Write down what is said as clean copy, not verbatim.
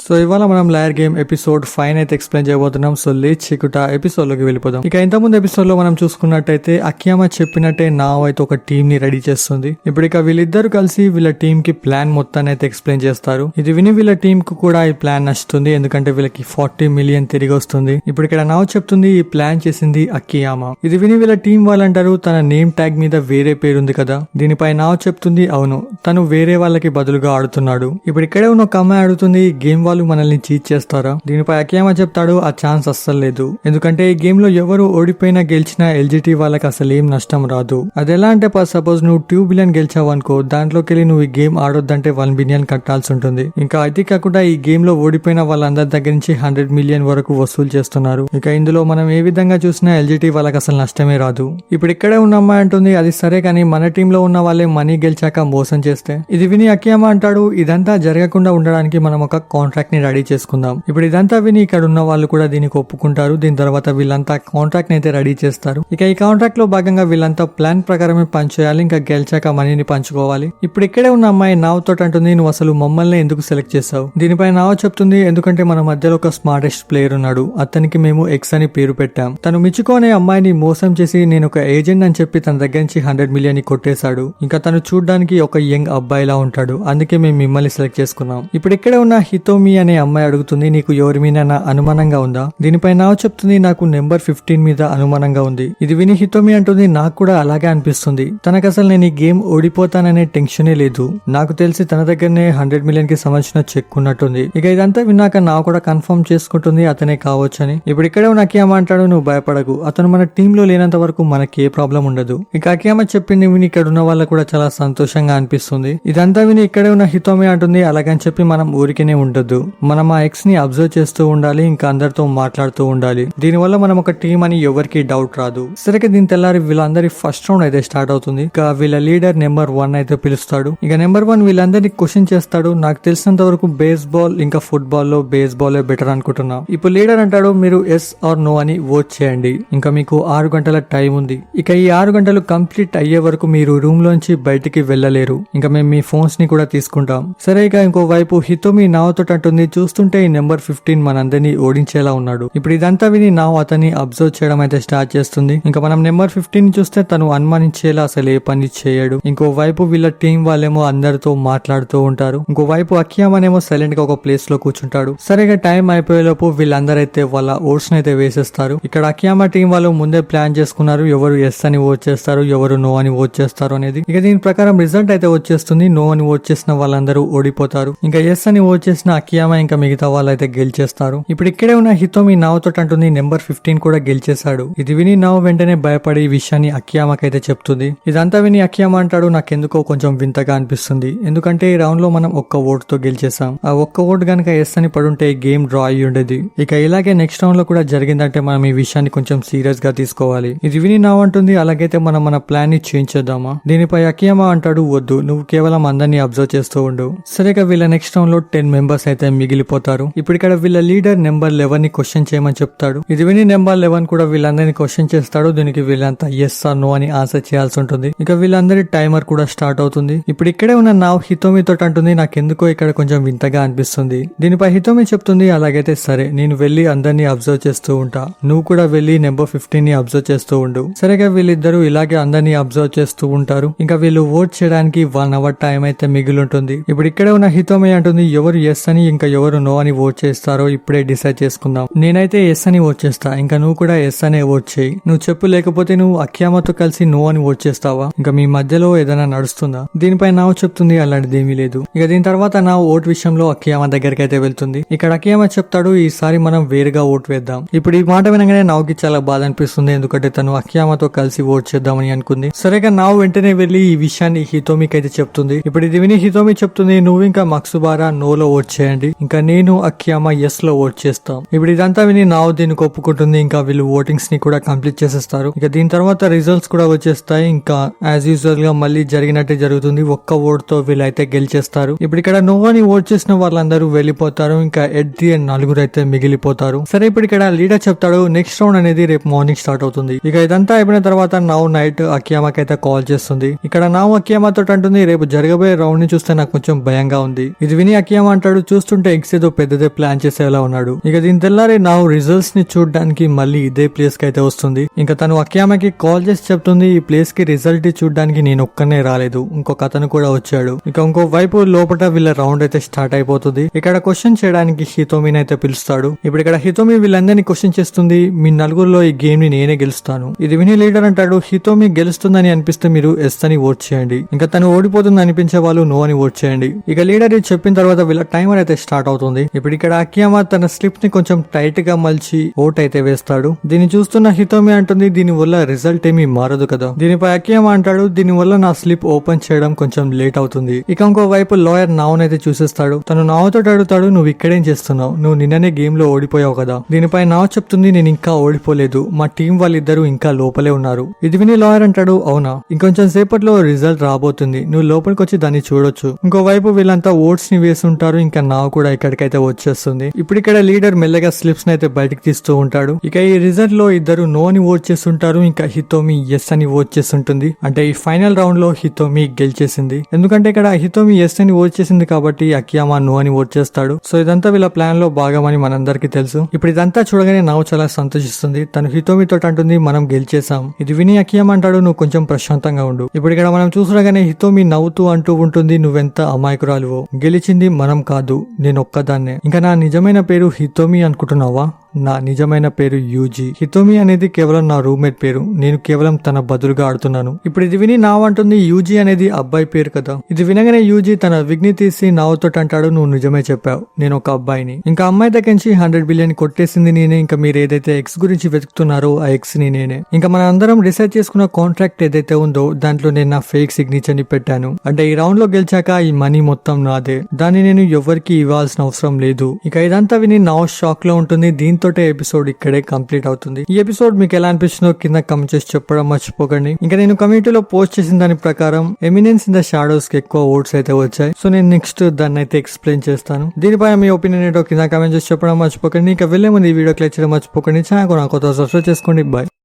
So ఇవాళ మనం liar game episode 5 అయితే ఎక్స్ప్లెయిన్ చేయబోతున్నాం. సో లేట్ చేయకుండా ఎపిసోడ్ లోకి వెళ్ళిపోదాం. ఇక ఇంతకుముందు ఎపిసోడ్ లో మనం చూసుకున్నట్టయితే అకియామా చెప్పినట్టే నావ్ అయితే ఒక టీమ్ ని రెడీ చేస్తుంది. ఇప్పుడు ఇక వీళ్ళిద్దరు కలిసి వీళ్ళ టీమ్ కి ప్లాన్ మొత్తాన్ని అయితే ఎక్స్ప్లెయిన్ చేస్తారు. ఇది విని వీళ్ళ టీమ్ కు కూడా ఈ ప్లాన్ నచ్చుతుంది, ఎందుకంటే వీళ్ళకి 40 మిలియన్ తిరిగి వస్తుంది. ఇప్పుడు ఇక్కడ నావ్ చెప్తుంది ఈ ప్లాన్ చేసింది అకియామా. ఇది విని వీళ్ళ టీం వాళ్ళంటారు తన నేమ్ ట్యాగ్ మీద వేరే పేరుంది కదా. దీనిపై నావ్ చెప్తుంది అవును, తను వేరే వాళ్ళకి బదులుగా ఆడుతున్నాడు. ఇప్పుడు ఇక్కడే ఉన్న ఒక అమ్మాయి అడుగుతుంది గేమ్ వాళ్ళు మనల్ని చీట్ చేస్తారా. దీనిపై అకియామా చెప్తాడు ఆ ఛాన్స్ అస్సలు లేదు, ఎందుకంటే ఈ గేమ్ లో ఎవరు ఓడిపోయినా గెలిచినా ఎల్జిటి వాళ్ళకి అసలు ఏం నష్టం రాదు. అది ఎలా అంటే సపోజ్ నువ్వు 2 బిలియన్ గెలిచావు అనుకో, దాంట్లోకి వెళ్ళి నువ్వు ఈ గేమ్ ఆడొద్దంటే 1 బిలియన్ కట్టాల్సి ఉంటుంది. ఇంకా అది కాకుండా ఈ గేమ్ లో ఓడిపోయిన వాళ్ళందరి దగ్గర నుంచి 100 మిలియన్ వరకు వసూలు చేస్తున్నారు. ఇక ఇందులో మనం ఏ విధంగా చూసినా ఎల్జిటి వాళ్ళకి అసలు నష్టమే రాదు. ఇప్పుడు ఇక్కడే ఉన్న అమ్మాయి అంటుంది అది సరే కానీ మన టీమ్ లో ఉన్న వాళ్ళే మనీ గెలిచాక మోసం చేస్తే. ఇది విని అకియామా అంటాడు ఇదంతా జరగకుండా ఉండడానికి మనం ఒక కాంట్రాక్ట్ ని రెడీ చేసుకుందాం. ఇప్పుడు ఇదంతా విని ఇక్కడ ఉన్న వాళ్ళు కూడా దీనికి ఒప్పుకుంటారు. దీని తర్వాత వీళ్ళంతా కాంట్రాక్ట్ ని అయితే రెడీ చేస్తారు. ఇక ఈ కాంట్రాక్ట్ లో భాగంగా వీళ్ళంతా ప్లాన్ ప్రకారమే పనిచేయాలి, ఇంకా గెలిచాక మనీని పంచుకోవాలి. ఇప్పుడు ఇక్కడే ఉన్న అమ్మాయి నావ్ తోటి అంటుంది నువ్వు అసలు మమ్మల్ని ఎందుకు సెలెక్ట్ చేసావు. దీనిపై నావ్ చెప్తుంది ఎందుకంటే మన మధ్యలో ఒక స్మార్టెస్ట్ ప్లేయర్ ఉన్నాడు, అతనికి మేము ఎక్స్ అని పేరు పెట్టాం. తను మిచ్చుకోనే అమ్మాయిని మోసం చేసి నేను ఒక ఏజెంట్ అని చెప్పి తన దగ్గర నుంచి 100 మిలియన్ ని కొట్టేశాడు. ఇంకా తను చూడ్డానికి ఒక యంగ్ అబ్బాయిలా ఉంటాడు, అందుకే మేము మిమ్మల్ని సెలెక్ట్ చేసుకున్నాం. ఇప్పుడు ఇక్కడే ఉన్న హితోమి అనే అమ్మాయి అడుగుతుంది నీకు ఎవరి మీద అనుమానంగా ఉందా. దీనిపై నావ్ చెప్తుంది నాకు నెంబర్ 15 మీద అనుమానంగా ఉంది. ఇది విని హితోమి అంటుంది నాకు కూడా అలాగే అనిపిస్తుంది, తనకు అసలు నేను ఈ గేమ్ ఓడిపోతాననే టెన్షనే లేదు. నాకు తెలిసి తన దగ్గరనే 100 మిలియన్ కి సంబంధించిన చెక్ ఉన్నట్టుంది. ఇక ఇదంతా విన్నాక నావ్ కూడా కన్ఫర్మ్ చేసుకుంటుంది అతనే కావచ్చని. ఇప్పుడు ఇక్కడే ఉన్న అకియామా అంటాడు నువ్వు భయపడకు, అతను మన టీమ్ లో లేనంత వరకు మనకి ఏ ప్రాబ్లం ఉండదు. ఇక అకియామా చెప్పింది విని ఇక్కడ ఉన్న వాళ్ళకు కూడా చాలా సంతోషంగా అనిపిస్తుంది. ఇదంతా విని ఇక్కడే ఉన్న హితోమి అంటుంది అలాగని చెప్పి మనం ఊరికేనే ఉండొద్దు, మనం ఆ ఎక్స్ ని అబ్జర్వ్ చేస్తూ ఉండాలి, ఇంకా అందరితో మాట్లాడుతూ ఉండాలి. దీనివల్ల మనం ఒక టీం అని ఎవరికి డౌట్ రాదు. సరిగ్గా దీని తెల్లారి వీళ్ళందరి ఫస్ట్ రౌండ్ అయితే స్టార్ట్ అవుతుంది. ఇక వీళ్ళ లీడర్ నెంబర్ 1 అయితే పిలుస్తాడు. ఇక నెంబర్ 1 వీళ్ళందరినీ క్వశ్చన్ చేస్తాడు. నాకు తెలిసినంత వరకు బేస్బాల్ ఇంకా ఫుట్బాల్ లో బేస్బాల్ బెటర్ అనుకుంటున్నా. ఇప్పుడు లీడర్ అంటాడు మీరు ఎస్ ఆర్ నో అని ఓట్ చేయండి, ఇంకా మీకు 6 గంటల టైం ఉంది. ఇక ఈ 6 గంటలు కంప్లీట్ అయ్యే వరకు మీరు రూమ్ లోంచి బయటికి వెళ్ళలేరు, ఇంకా మేము మీ ఫోన్స్ ని కూడా తీసుకుంటాం. సరే ఇక ఇంకోవైపు హితోమి నావతో అంటుంది చూస్తుంటే ఈ నెంబర్ 15 మనందరినీ ఓడించేలా ఉన్నాడు. ఇప్పుడు ఇదంతా విని నావ్ అతన్ని అబ్జర్వ్ చేయడం అయితే స్టార్ట్ చేస్తుంది. ఇంకా మనం నెంబర్ 15 చూస్తే తను అనుమానించేలా అసలు ఏ పని చేయడు. ఇంకోవైపు వీళ్ళ టీం వాళ్ళేమో అందరితో మాట్లాడుతూ ఉంటారు. ఇంకోవైపు అకియామానేమో సైలెంట్ గా ఒక ప్లేస్ లో కూర్చుంటాడు. సరిగా టైం అయిపోయేలోపు వీళ్ళందరైతే వాళ్ళ ఓట్స్ అయితే వేసేస్తారు. ఇక్కడ అకియామా టీం వాళ్ళు ముందే ప్లాన్ చేసుకున్నారు ఎవరు ఎస్ అని ఓట్ చేస్తారు, ఎవరు నో అని ఓట్ చేస్తారు అనేది. ఇక దీని ప్రకారం రిజల్ట్ అయితే వచ్చేస్తుంది. నో అని ఓట్ చేసిన వాళ్ళందరూ ఓడిపోతారు, ఇంకా ఎస్ అని ఓట్ చేసిన అకియామా ఇంకా మిగతా వాళ్ళైతే గెలిచేస్తారు. ఇప్పుడు ఇక్కడే ఉన్న హితోమి నావ్ తోటి అంటుంది నెంబర్ 15 కూడా గెలిచేశాడు. ఇది విని నావ్ వెంటనే భయపడి ఈ విషయాన్ని అకియామాకైతే చెప్తుంది. ఇదంతా విని అకియామా అంటాడు నాకెందుకో కొంచెం వింతగా అనిపిస్తుంది, ఎందుకంటే ఈ రౌండ్ లో మనం ఒక్క ఓట్ తో గెలిచేసాం. ఆ ఒక్క ఓట్ గనక ఎస్ అని పడుంటే గేమ్ డ్రా అయ్యి ఉండేది. ఇక ఇలాగే నెక్స్ట్ రౌండ్ లో కూడా జరిగిందంటే మనం ఈ విషయాన్ని కొంచెం సీరియస్ గా తీసుకోవాలి. ఇది విని నావ్ అంటుంది అలాగైతే మనం మన ప్లాన్ ని చేంజ్ చేద్దామా. దీనిపై అకియామా అంటాడు వద్దు, నువ్వు కేవలం అందరినీ అబ్జర్వ్ చేస్తూ ఉండు. సరిగా వీళ్ళ నెక్స్ట్ రౌండ్ లో 10 మెంబర్స్ అయితే మిగిలిపోతారు. ఇప్పుడు ఇక్కడ వీళ్ళ లీడర్ నెంబర్ 11 ని క్వశ్చన్ చేయమని చెప్తాడు. ఇది విని నెంబర్ 11 కూడా వీళ్ళందరినీ క్వశ్చన్ చేస్తాడు. దీనికి వీళ్ళంతా ఎస్ ఆర్ నో అని ఆన్సర్ చేయాల్సి ఉంటుంది. ఇక వీళ్ళందరి టైమర్ కూడా స్టార్ట్ అవుతుంది. ఇప్పుడు ఇక్కడే ఉన్న నావ్ హితోమి తోటి అంటుంది నాకెందుకో ఇక్కడ కొంచెం వింతగా అనిపిస్తుంది. దీనిపై హితోమి చెప్తుంది అలాగైతే సరే నేను వెళ్లి అందరినీ అబ్జర్వ్ చేస్తూ ఉంటా, నువ్వు కూడా వెళ్లి నెంబర్ 15 ని అబ్జర్వ్ చేస్తూ ఉండు. సరిగా వీళ్ళిద్దరూ ఇలాగే అందరినీ అబ్జర్వ్ చేస్తూ ఉంటారు. ఇంకా వీళ్ళు ఓట్ చేయడానికి 1 అవర్ టైం అయితే మిగిలి ఉంటుంది. ఇప్పుడు ఇక్కడే ఉన్న హితోమి అంటుంది ఎవరు ఎస్ అని ఇంకా ఎవరు నో అని ఓట్ చేస్తారో ఇప్పుడే డిసైడ్ చేసుకుందాం. నేనైతే ఎస్ అని ఓట్ చేస్తా, ఇంకా నువ్వు కూడా ఎస్ అనే ఓట్ చేయి. నువ్వు చెప్పు, లేకపోతే నువ్వు అకియామాతో కలిసి నో అని ఓట్ చేస్తావా, ఇంకా మీ మధ్యలో ఏదైనా నడుస్తుందా. దీనిపై నావ్ చెప్తుంది అలాంటిది ఏమీ లేదు. ఇక దీని తర్వాత నా ఓట్ విషయంలో అకియామా దగ్గరికి అయితే వెళ్తుంది. ఇక్కడ అకియామా చెప్తాడు ఈసారి మనం వేరుగా ఓట్ వేద్దాం. ఇప్పుడు ఈ మాట వినగానే నావ్కి చాలా బాధ అనిపిస్తుంది, ఎందుకంటే తను అకియామాతో కలిసి ఓట్ చేద్దామని అనుకుంది. సరేగా నావ్ వెంటనే వెళ్లి ఈ విషయాన్ని హితోమికి అయితే చెప్తుంది. ఇప్పుడు ఇది విని హితోమి చెప్తుంది నువ్వు ఇంకా మక్సుబారా నోలో ఓట్ చేయండి, ఇంకా నేను అకియామా ఎస్ లో ఓట్ చేస్తాం. ఇప్పుడు ఇదంతా విని నావ్ దీనికి ఒప్పుకుంటుంది. ఇంకా వీళ్ళు ఓటింగ్స్ ని కూడా కంప్లీట్ చేసేస్తారు. ఇక దీని తర్వాత రిజల్ట్స్ కూడా వచ్చేస్తాయి. ఇంకా యాజ్ యూజువల్ గా మళ్ళీ జరిగినట్టే జరుగుతుంది. ఒక్క ఓట్ తో వీళ్ళైతే గెలిచేస్తారు. ఇప్పుడు ఇక్కడ నో అని ఓట్ చేసిన వాళ్ళందరూ వెళ్ళిపోతారు. ఇంకా ఎట్ ది ఎండ్ 4 అయితే మిగిలిపోతారు. సరే ఇప్పుడు ఇక్కడ లీడర్ చెప్తాడు నెక్స్ట్ రౌండ్ అనేది రేపు మార్నింగ్ స్టార్ట్ అవుతుంది. ఇక ఇదంతా అయిపోయిన తర్వాత నావ్ నైట్ అకియామాకి అయితే కాల్ చేస్తుంది. ఇక్కడ నావ్ అకియామాతో అంటుంది రేపు జరగబోయే రౌండ్ ని చూస్తే నాకు కొంచెం భయంగా ఉంది. ఇది విని అకియామా అంటాడు చూస్తూ చూస్తుంటే ఎక్స్ ఏదో పెద్దదే ప్లాన్ చేసేలా ఉన్నాడు. ఇక దీని తెల్లారి నా రిజల్ట్స్ ని చూడడానికి మళ్ళీ ఇదే ప్లేస్ కి అయితే వస్తుంది. ఇంకా తను అక్యామాకి కాల్ చేసి చెప్తుంది ఈ ప్లేస్ కి రిజల్ట్ చూడడానికి నేను ఒక్కనే రాలేదు, ఇంకొక అతను కూడా వచ్చాడు. ఇక ఇంకో వైపు లోపల వీళ్ళ రౌండ్ అయితే స్టార్ట్ అయిపోతుంది. ఇక్కడ క్వశ్చన్ చేయడానికి హితోమిని అయితే పిలుస్తాడు. ఇప్పుడు ఇక్కడ హితోమి వీళ్ళందరినీ క్వశ్చన్ చేస్తుంది, మీ నలుగురులో ఈ గేమ్ ని నేనే గెలుస్తాను. ఇది విని లీడర్ అంటాడు, హితోమి గెలుస్తుందని అనిపిస్తే మీరు ఎస్ అని ఓట్ చేయండి, ఇంకా తను ఓడిపోతుంది అనిపించే వాళ్ళు నో అని ఓట్ చేయండి. ఇక లీడర్ ఇది చెప్పిన తర్వాత వీళ్ళ టైమర్ అయితే స్టార్ట్ అవుతుంది. ఇప్పుడు ఇక్కడ అకియామా తన స్లిప్ ని కొంచెం టైట్ గా మలిచి ఓట్ అయితే వేస్తాడు. దీన్ని చూస్తున్న హితోమి అంటుంది, దీని వల్ల రిజల్ట్ ఏమీ మారదు కదా. దీనిపై అకియామా అంటాడు, దీని వల్ల నా స్లిప్ ఓపెన్ చేయడం కొంచెం లేట్ అవుతుంది. ఇక ఇంకో వైపు లాయర్ నావునైతే చూసేస్తాడు. తను నావుతో అడుగుతాడు, నువ్వు ఇక్కడేం చేస్తున్నావు, నువ్వు నిన్ననే గేమ్ లో ఓడిపోయావు కదా. దీనిపై నావ్ చెప్తుంది, నేను ఇంకా ఓడిపోలేదు, మా టీం వాళ్ళిద్దరూ ఇంకా లోపలే ఉన్నారు. ఇది విని లాయర్ అంటాడు, అవునా, ఇంకొంచెం సేపట్లో రిజల్ట్ రాబోతుంది, నువ్వు లోపలికి వచ్చి దాన్ని చూడొచ్చు. ఇంకోవైపు వీళ్ళంతా ఓట్స్ ని వేస్తుంటారు. ఇంకా నావ్ కూడా ఇక్కడికైతే వచ్చేస్తుంది. ఇప్పుడు ఇక్కడ లీడర్ మెల్లగా స్లిప్స్ ని అయితే బయటకు తీస్తూ ఉంటాడు. ఇక ఈ రిజల్ట్ లో ఇద్దరు నో అని ఓట్ చేస్తుంటారు, ఇంకా హితోమి ఎస్ అని ఓట్ చేస్తుంటుంది. అంటే ఈ ఫైనల్ రౌండ్ లో హితోమి గెలిచేసింది. ఎందుకంటే ఇక్కడ హితోమి ఎస్ అని ఓట్ చేసింది కాబట్టి అకియామా నో అని ఓట్ చేస్తాడు. సో ఇదంతా వీళ్ళ ప్లాన్ లో భాగమని మనందరికీ తెలుసు. ఇప్పుడు ఇదంతా చూడగానే నావ్ చాలా సంతోషిస్తుంది. తను హితోమి తోటి అంటుంది, మనం గెలిచేసాం. ఇది విని అకియామా అంటాడు, నువ్వు కొంచెం ప్రశాంతంగా ఉండు. ఇప్పుడు ఇక్కడ మనం చూడగానే హితోమి నవ్వుతూ అంటూ ఉంటుంది, నువ్వెంత అమాయకురాలువో, గెలిచింది మనం కాదు, నేను ఒక్కదాన్నే. ఇంకా నా నిజమైన పేరు హితోమి అనుకుంటున్నావా? నా నిజమైన పేరు యూజీ. హితోమి అనేది కేవలం నా రూమ్మేట్ పేరు, నేను కేవలం తన బదులుగా ఆడుతున్నాను. ఇప్పుడు ఇది విని నావ్ అంటుంది, యూజీ అనేది అబ్బాయి పేరు కదా. ఇది వినగానే యూజీ తన విగ్ని తీసి నావ్తో అంటాడు, నువ్వు నిజమే చెప్పావు, నేను ఒక అబ్బాయిని. ఇంకా అమ్మాయి దగ్గరించి 100 బిలియన్ కొట్టేసింది నేనే. ఇంకా మీరు ఏదైతే ఎక్స్ గురించి వెతుకుతున్నారో ఆ ఎక్స్ ని నేనే. ఇంకా మన అందరం డిసైడ్ చేసుకున్న కాంట్రాక్ట్ ఏదైతే ఉందో దాంట్లో నేను నా ఫేక్ సిగ్నేచర్ ని పెట్టాను. అంటే ఈ రౌండ్ లో గెలిచాక ఈ మనీ మొత్తం నాదే, దాన్ని నేను ఎవరికి ఇవ్వాల్సిన అవసరం లేదు. ఇక ఇదంతా విని నావ్ షాక్ లో ఉంటుంది. దీంతో ఎపిసోడ్ ఇక్కడే కంప్లీట్ అవుతుంది. ఈ ఎపిసోడ్ మీకు ఎలా అనిపించిందో కింద కమెంట్ చేసి చెప్పడం మర్చిపోకండి. ఇంకా నేను కమ్యూనిటీలో పోస్ట్ చేసిన దాని ప్రకారం ఎమినెన్స్ ఇన్ ద షాడోస్ కి ఎక్కువ ఓట్స్ అయితే వచ్చాయి. సో నేను నెక్స్ట్ దాన్ని అయితే ఎక్స్ప్లెయిన్ చేస్తాను. దీనిపై మీ ఒపీనియన్ ఏంటో కింద కమెంట్ చేసి చెప్పడం మర్చిపోకండి. ఇంకా వెళ్ళే ముందు ఈ వీడియో క్లిక్ చేయడం మర్చిపోకండి. ఛానల్ కొత్త సబ్స్క్రైబ్ చేసుకోండి. బాయ్.